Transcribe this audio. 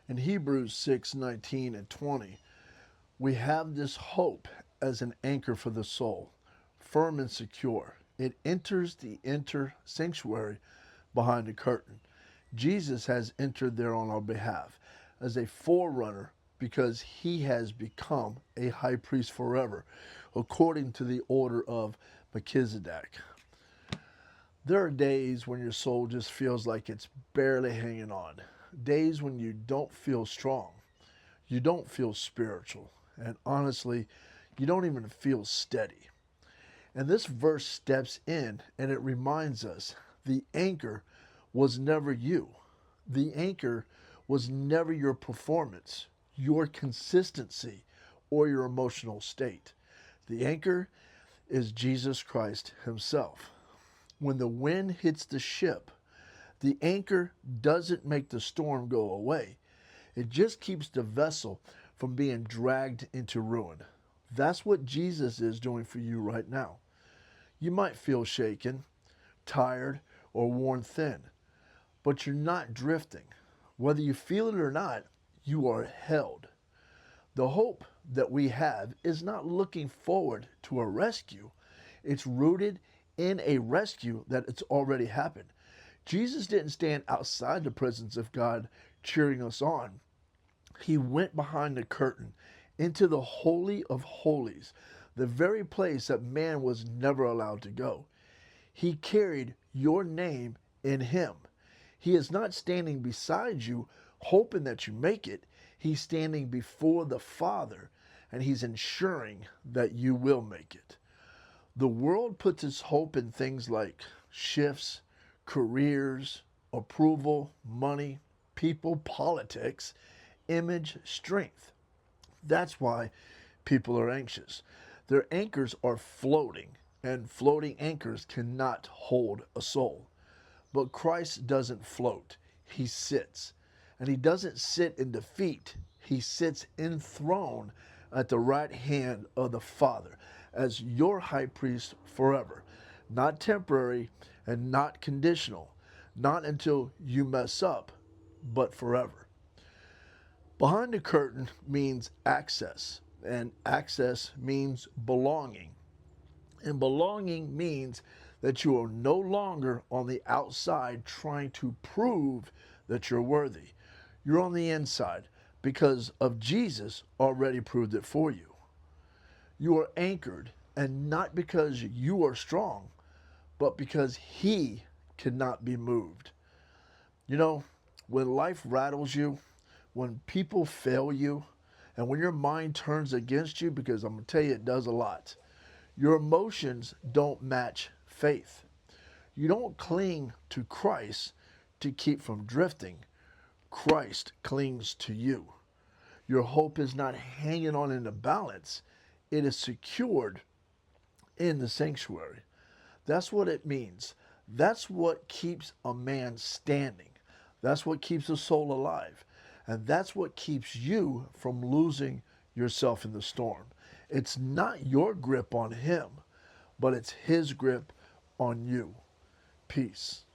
In Hebrews 6:19 and 20, we have this hope as an anchor for the soul, firm and secure. It enters the inner sanctuary behind the curtain. Jesus has entered there on our behalf as a forerunner because he has become a high priest forever, according to the order of Melchizedek. There are days when your soul just feels like it's barely hanging on, days when you don't feel strong, you don't feel spiritual, and honestly, you don't even feel steady. And this verse steps in and it reminds us the anchor was never you. The anchor was never your performance, your consistency, or your emotional state. The anchor is Jesus Christ Himself. When the wind hits the ship, the anchor doesn't make the storm go away. It just keeps the vessel from being dragged into ruin. That's what Jesus is doing for you right now. You might feel shaken, tired, or worn thin, but you're not drifting. Whether you feel it or not, you are held. The hope that we have is not looking forward to a rescue, it's rooted in a rescue that it's already happened. Jesus didn't stand outside the presence of God cheering us on. He went behind the curtain into the Holy of Holies, the very place that man was never allowed to go. He carried your name in him. He is not standing beside you, hoping that you make it. He's standing before the Father, and he's ensuring that you will make it. The world puts its hope in things like shifts, careers, approval, money, people, politics, image, strength. That's why people are anxious. Their anchors are floating, and floating anchors cannot hold a soul. But Christ doesn't float, He sits. And He doesn't sit in defeat, He sits enthroned at the right hand of the Father as your high priest forever. Not temporary and not conditional. Not until you mess up, but forever. Behind the curtain means access, and access means belonging. And belonging means that you are no longer on the outside trying to prove that you're worthy. You're on the inside because of Jesus already proved it for you. You are anchored, and not because you are strong, but because He cannot be moved. You know, when life rattles you, when people fail you, and when your mind turns against you, because I'm going to tell you it does a lot, your emotions don't match faith. You don't cling to Christ to keep from drifting. Christ clings to you. Your hope is not hanging on in the balance, it is secured in the sanctuary. That's what it means. That's what keeps a man standing. That's what keeps a soul alive. And that's what keeps you from losing yourself in the storm. It's not your grip on Him, but it's His grip on you. Peace.